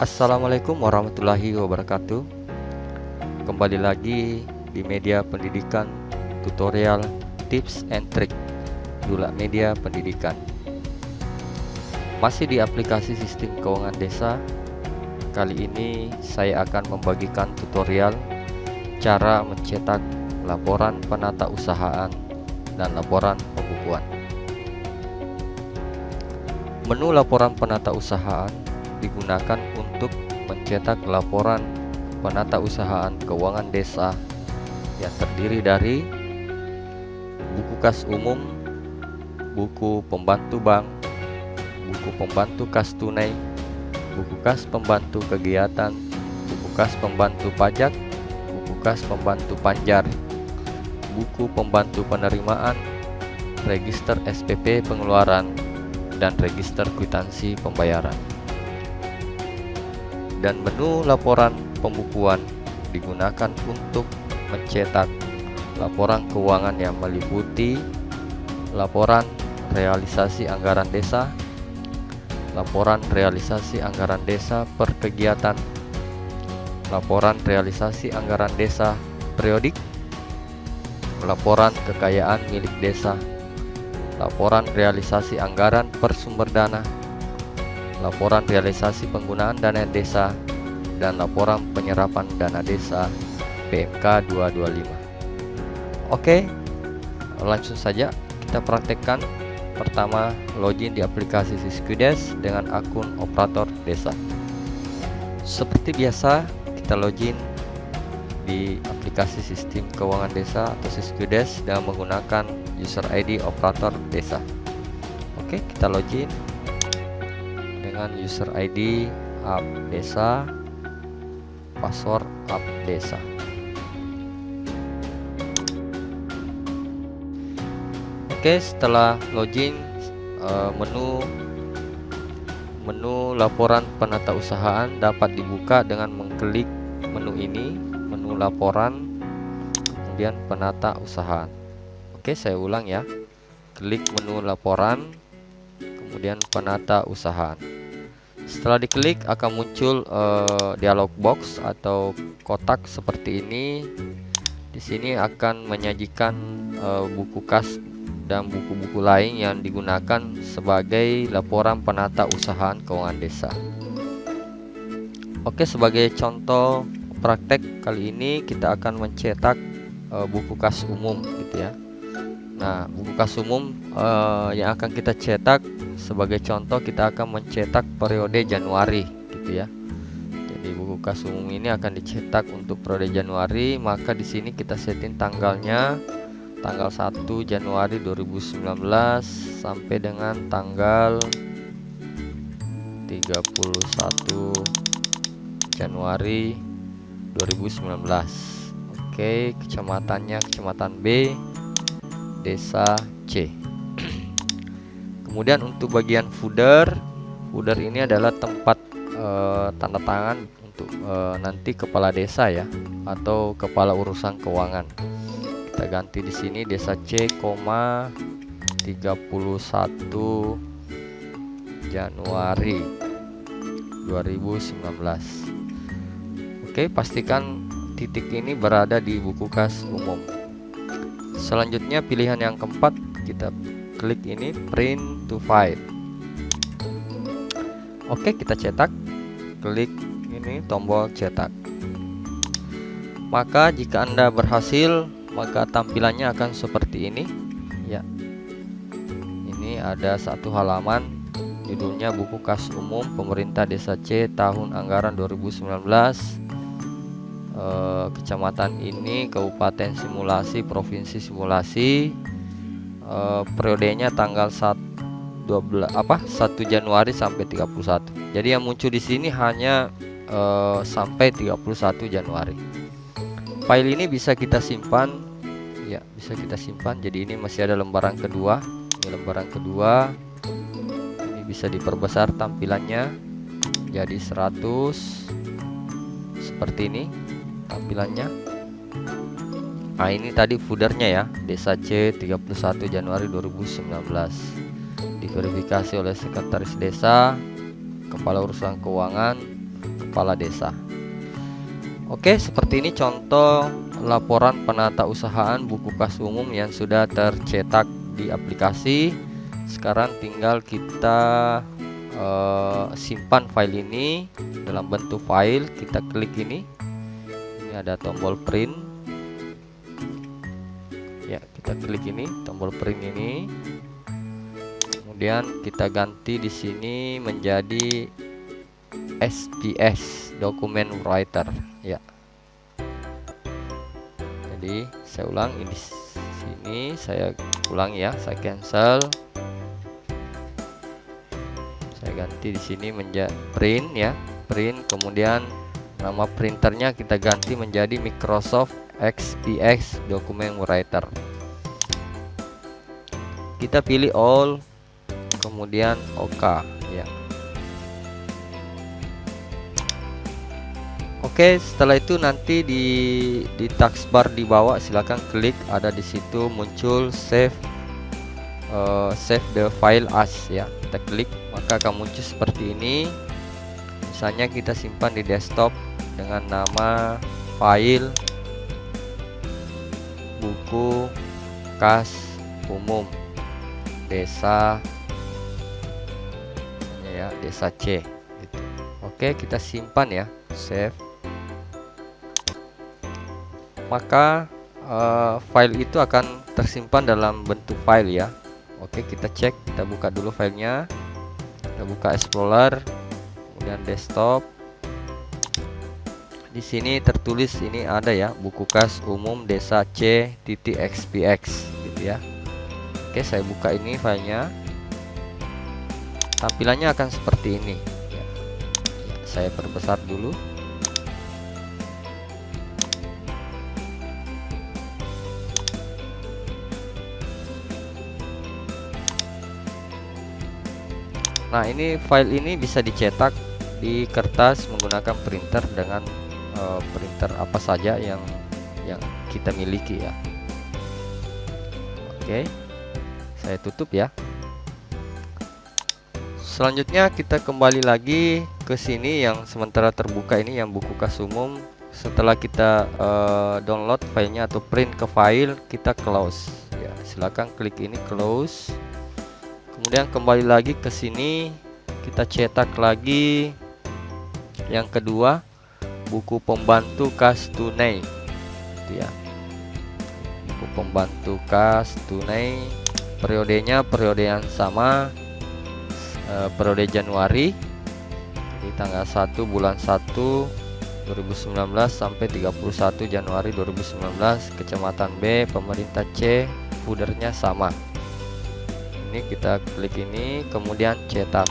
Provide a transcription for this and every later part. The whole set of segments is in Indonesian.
Assalamualaikum warahmatullahi wabarakatuh. Kembali lagi di media pendidikan tutorial tips and trick Dula Media Pendidikan. Masih di aplikasi sistem keuangan desa. Kali ini saya akan membagikan tutorial cara mencetak laporan penata usahaan dan laporan pembukuan. Menu laporan penata usahaan digunakan untuk mencetak laporan penata usahaan keuangan desa yang terdiri dari buku kas umum, buku pembantu bank, buku pembantu kas tunai, buku kas pembantu kegiatan, buku kas pembantu pajak, buku kas pembantu panjar, buku pembantu penerimaan, register SPP pengeluaran, dan register kwitansi pembayaran. Dan menu laporan pembukuan digunakan untuk mencetak laporan keuangan yang meliputi laporan realisasi anggaran desa, laporan realisasi anggaran desa per kegiatan, laporan realisasi anggaran desa periodik, laporan kekayaan milik desa, laporan realisasi anggaran per sumber dana, laporan realisasi penggunaan dana desa, dan laporan penyerapan dana desa PMK 225. Oke, langsung saja kita praktekkan. Pertama, login di aplikasi Siskudes dengan akun operator desa. Seperti biasa, kita login di aplikasi sistem keuangan desa atau Siskudes dengan menggunakan user ID operator desa. Oke, kita login dengan user ID app desa, password app desa. Oke, setelah login, menu laporan penata usahaan dapat dibuka dengan mengklik menu ini, menu laporan, kemudian penata usahaan. Oke, saya ulang ya. Klik menu laporan, kemudian penata usahaan. Setelah diklik akan muncul dialog box atau kotak seperti ini. Di sini akan menyajikan buku kas dan buku-buku lain yang digunakan sebagai laporan penata usahaan keuangan desa. Oke, sebagai contoh praktek kali ini kita akan mencetak buku kas umum gitu ya. Nah, buku kas umum yang akan kita cetak, sebagai contoh kita akan mencetak periode Januari gitu ya. Jadi buku kas umum ini akan dicetak untuk periode Januari, maka di sini kita setting tanggalnya tanggal 1 Januari 2019 sampai dengan tanggal 31 Januari 2019. Oke, kecamatannya kecamatan B, desa C. Kemudian untuk bagian footer ini adalah tempat tanda tangan untuk nanti kepala desa ya, atau kepala urusan keuangan. Kita ganti di sini desa C, 31 Januari 2019. Oke, pastikan titik ini berada di buku kas umum. Selanjutnya pilihan yang keempat, kita klik ini print to file. Oke, kita cetak, klik ini tombol cetak. Maka jika Anda berhasil, maka tampilannya akan seperti ini ya. Ini ada satu halaman, judulnya buku kas umum pemerintah desa C tahun anggaran 2019. Kecamatan ini kabupaten simulasi, provinsi simulasi. Periodenya tanggal 1 Januari sampai 31. Jadi yang muncul di sini hanya sampai 31 Januari. File ini bisa kita simpan ya, bisa kita simpan. Jadi ini masih ada lembaran kedua. Ini lembaran kedua. Ini bisa diperbesar tampilannya jadi 100 seperti ini tampilannya. Nah, ini tadi footernya ya, desa C 31 Januari 2019. Diverifikasi oleh sekretaris desa, kepala urusan keuangan, kepala desa. Oke, seperti ini contoh laporan penatausahaan buku kas umum yang sudah tercetak di aplikasi. Sekarang tinggal kita simpan file ini dalam bentuk file. Kita klik ini ada tombol print ya, kita klik ini tombol print ini, kemudian kita ganti di sini menjadi SPS document writer ya. Jadi saya ulang, ini sini saya ulang ya, saya cancel, saya ganti di sini menjadi print ya, print, kemudian nama printernya kita ganti menjadi Microsoft XPS document writer. Kita pilih all, kemudian OK ya. Oke, setelah itu nanti di taskbar di bawah silakan klik, ada di situ muncul save the file as ya. Kita klik, maka akan muncul seperti ini. Misalnya kita simpan di desktop dengan nama file buku kas umum desa ya, desa C gitu. Oke, kita simpan ya, save. Maka file itu akan tersimpan dalam bentuk file ya. Oke, kita cek, kita buka dulu filenya, kita buka Explorer, kemudian desktop. Di sini tertulis ini ada ya, buku kas umum desa C.xpx gitu ya. Oke, saya buka ini filenya. Tampilannya akan seperti ini ya. Saya perbesar dulu. Nah, ini file ini bisa dicetak di kertas menggunakan printer dengan printer apa saja yang kita miliki ya. Oke, saya tutup ya. Selanjutnya kita kembali lagi ke sini yang sementara terbuka ini, yang buku kas umum. Setelah kita download filenya atau print ke file, kita close ya. Silakan klik ini close. Kemudian kembali lagi ke sini, kita cetak lagi yang kedua, buku pembantu kas tunai itu ya. Buku pembantu kas tunai, periodenya periode yang sama, periode Januari, jadi tanggal 1 bulan 1 2019 sampai 31 Januari 2019, kecamatan B, pemerintah C, foldernya sama. Ini kita klik ini, kemudian cetak.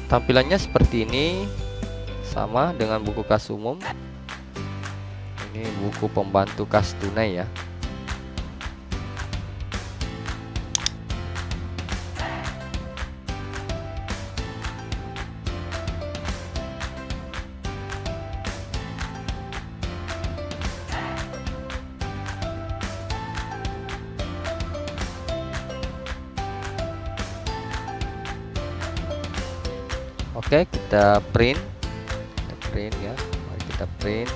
Tampilannya seperti ini, sama dengan buku kas umum. Ini buku pembantu kas tunai ya. Oke, kita print ya. Mari kita print.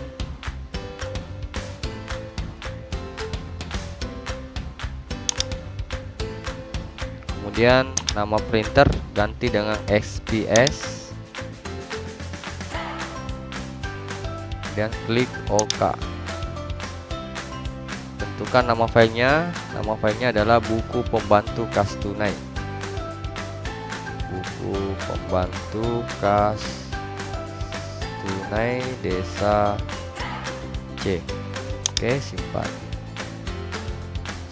Kemudian nama printer ganti dengan XPS. Kemudian klik OK. Tentukan nama filenya. Nama filenya adalah buku pembantu kas tunai. Buku pembantu kas tunai desa C. Oke, simpan.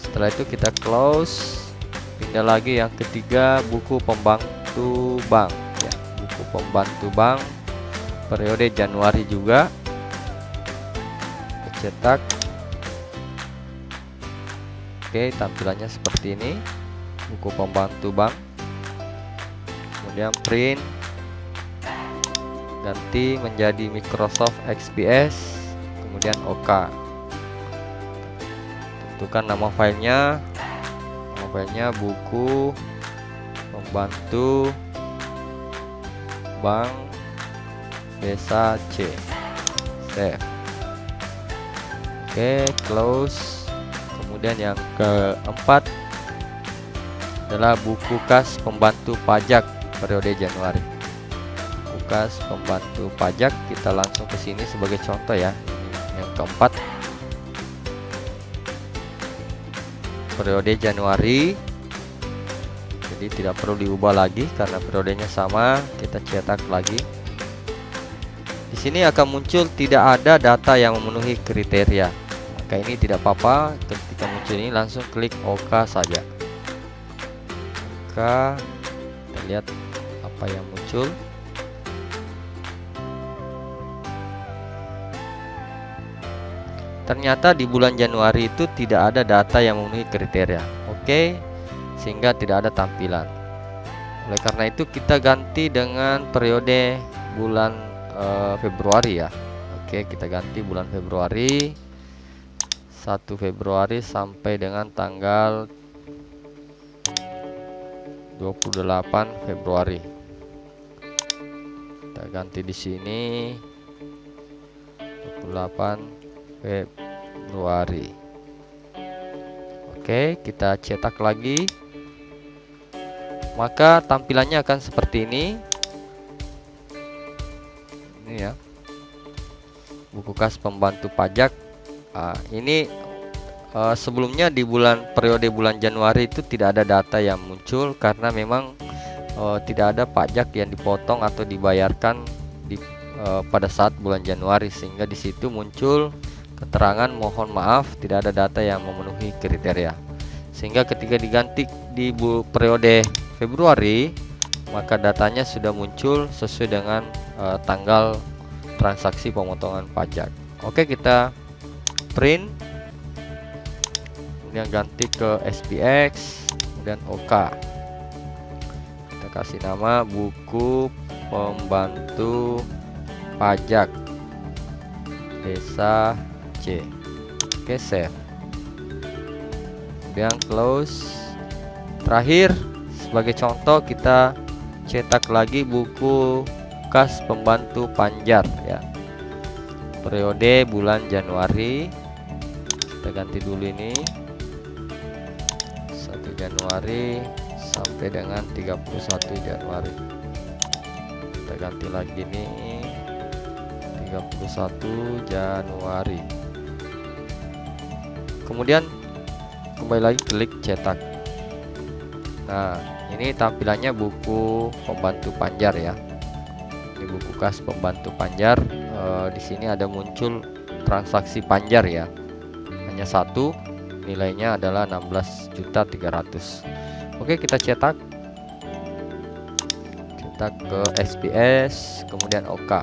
Setelah itu kita close. Pindah lagi yang ketiga, buku pembantu bank ya. Buku pembantu bank periode Januari juga. Cetak. Oke, tampilannya seperti ini, buku pembantu bank. Kemudian print, ganti menjadi Microsoft XPS, kemudian OK. Tentukan nama filenya. Nama filenya buku pembantu Bank Desa C. Save. Oke, close. Kemudian yang keempat adalah buku kas pembantu pajak periode Januari. Buku kas pembantu pajak, kita langsung ke sini sebagai contoh ya. Yang keempat, periode Januari. Jadi tidak perlu diubah lagi karena periodenya sama. Kita cetak lagi. Di sini akan muncul tidak ada data yang memenuhi kriteria. Maka ini tidak apa-apa, ketika muncul ini langsung klik OK saja. Kita lihat apa yang muncul. Ternyata di bulan Januari itu tidak ada data yang memenuhi kriteria. Oke, sehingga tidak ada tampilan. Oleh karena itu kita ganti dengan periode bulan Februari ya. Oke, kita ganti bulan Februari, 1 Februari sampai dengan tanggal 28 Februari. Kita ganti di sini 28 Februari. Oke, kita cetak lagi. Maka tampilannya akan seperti ini. Ini ya, buku kas pembantu pajak. Ini sebelumnya di periode bulan Januari itu tidak ada data yang muncul karena memang tidak ada pajak yang dipotong atau dibayarkan pada saat bulan Januari, sehingga di situ muncul keterangan mohon maaf tidak ada data yang memenuhi kriteria. Sehingga ketika diganti di periode Februari, maka datanya sudah muncul sesuai dengan tanggal transaksi pemotongan pajak. Oke, kita print, kemudian ganti ke SPX, kemudian OK. Kita kasih nama buku pembantu pajak Desa C. Oke, save. Kemudian close. Terakhir, sebagai contoh kita cetak lagi buku kas pembantu panjar ya, periode bulan Januari. Kita ganti dulu ini 1 Januari sampai dengan 31 Januari. Kita ganti lagi nih 31 Januari. Kemudian kembali lagi klik cetak. Nah, ini tampilannya buku pembantu panjar ya. Ini buku kas pembantu panjar. Di sini ada muncul transaksi panjar ya. Hanya satu, nilainya adalah 16.300.000. Oke, kita cetak. Cetak ke SPS, kemudian OK.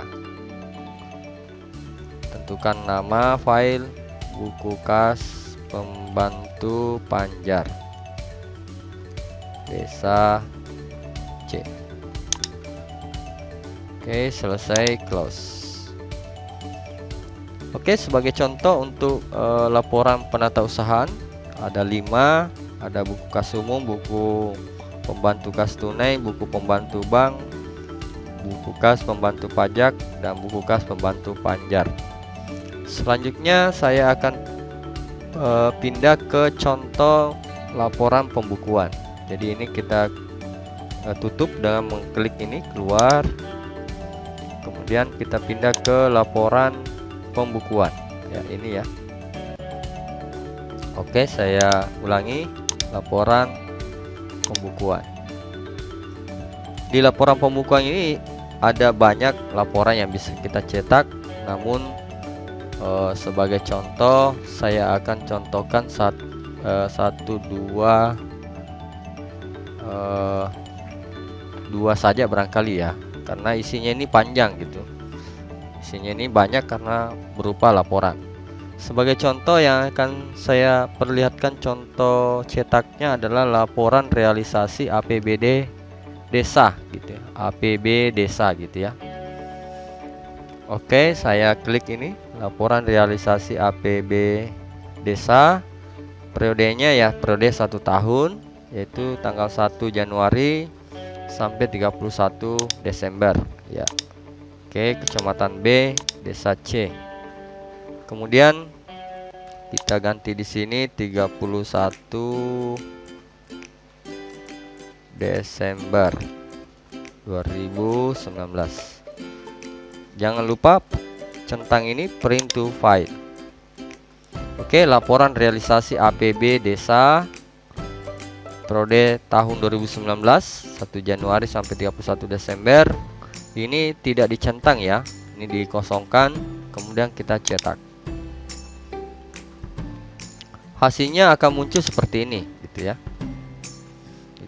Tentukan nama file buku kas pembantu panjar Desa C. Oke, selesai, close. Oke, sebagai contoh untuk laporan penatausahaan ada 5, ada buku kas umum, buku pembantu kas tunai, buku pembantu bank, buku kas pembantu pajak, dan buku kas pembantu panjar. Selanjutnya saya akan pindah ke contoh laporan pembukuan. Jadi ini kita tutup dengan mengklik ini keluar. Kemudian kita pindah ke laporan pembukuan ya, ini ya. Oke, saya ulangi, laporan pembukuan. Di laporan pembukuan ini ada banyak laporan yang bisa kita cetak, namun sebagai contoh saya akan contohkan dua saja barangkali ya, karena isinya ini panjang gitu. Isinya ini banyak karena berupa laporan. Sebagai contoh yang akan saya perlihatkan contoh cetaknya adalah laporan realisasi APBD desa gitu ya. APB desa gitu ya. Oke, saya klik ini laporan realisasi APB desa. Periodenya ya periode 1 tahun, yaitu tanggal 1 Januari sampai 31 Desember. ya. Oke, kecamatan B, desa C. Kemudian kita ganti di sini 31 Desember 2019. Jangan lupa centang ini print to file. Oke, laporan realisasi APB desa periode tahun 2019 1 Januari sampai 31 Desember. Ini tidak dicentang ya, ini dikosongkan, kemudian kita cetak. Hasilnya akan muncul seperti ini gitu ya.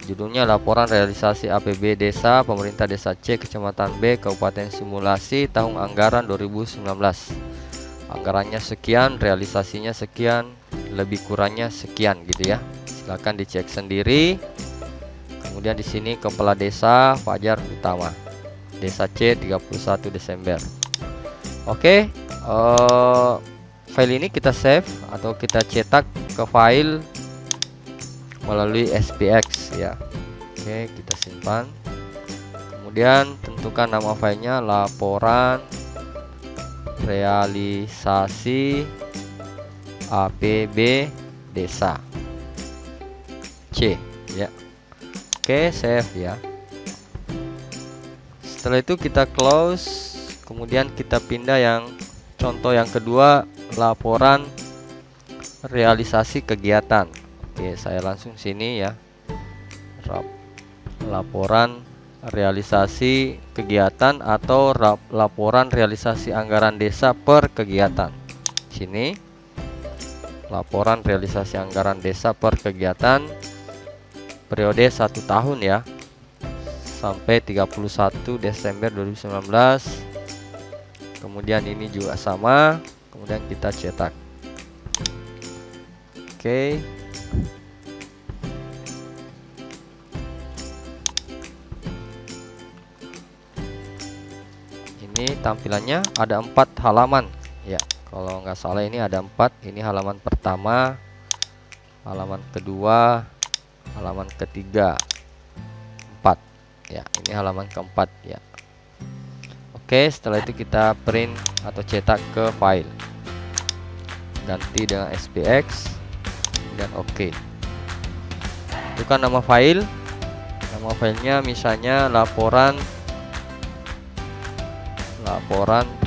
Judulnya laporan realisasi APB desa pemerintah desa C kecamatan B Kabupaten Simulasi tahun anggaran 2019. Anggarannya sekian, realisasinya sekian, lebih kurangnya sekian gitu ya. Silahkan dicek sendiri. Kemudian di sini kepala desa Fajar Utama, desa C 31 Desember. Oke, file ini kita save atau kita cetak ke file melalui SPX ya. Oke, kita simpan. Kemudian tentukan nama filenya laporan realisasi APB desa C ya. Oke, save ya. Setelah itu kita close, kemudian kita pindah yang contoh yang kedua, laporan realisasi kegiatan. Oke, saya langsung sini ya. Laporan realisasi kegiatan atau laporan realisasi anggaran desa per kegiatan. Sini laporan realisasi anggaran desa per kegiatan periode 1 tahun ya, sampai 31 Desember 2019. Kemudian ini juga sama, kemudian kita cetak. Oke. Ini tampilannya ada 4 halaman ya, kalau nggak salah ini ada 4. Ini halaman pertama, halaman kedua, halaman ketiga, 4 ya. Ini halaman keempat ya. Oke, setelah itu kita print atau cetak ke file, ganti dengan SPX dan oke. Tentukan nama file. Nama filenya misalnya laporan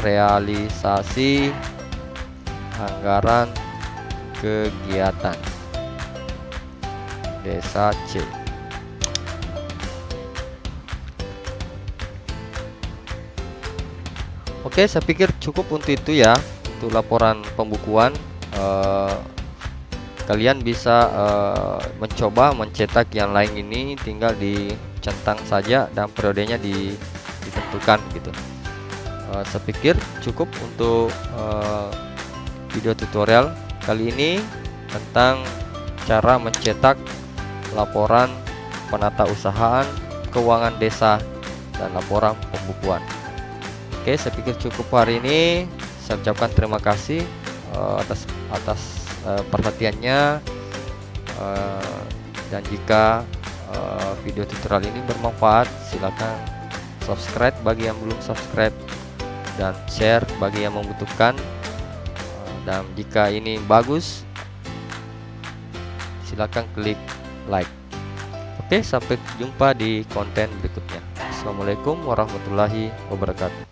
realisasi anggaran kegiatan desa C. Oke, saya pikir cukup untuk itu ya, untuk laporan pembukuan. Kalian bisa mencoba mencetak yang lain ini, tinggal dicentang saja dan periodenya ditentukan gitu. Saya pikir cukup untuk video tutorial kali ini tentang cara mencetak laporan penatausahaan keuangan desa dan laporan pembukuan. Oke, saya pikir cukup hari ini. Saya ucapkan terima kasih atas perhatiannya, dan jika video tutorial ini bermanfaat, silakan subscribe bagi yang belum subscribe dan share bagi yang membutuhkan. Dan jika ini bagus, silakan klik like. Oke, sampai jumpa di konten berikutnya. Assalamualaikum warahmatullahi wabarakatuh.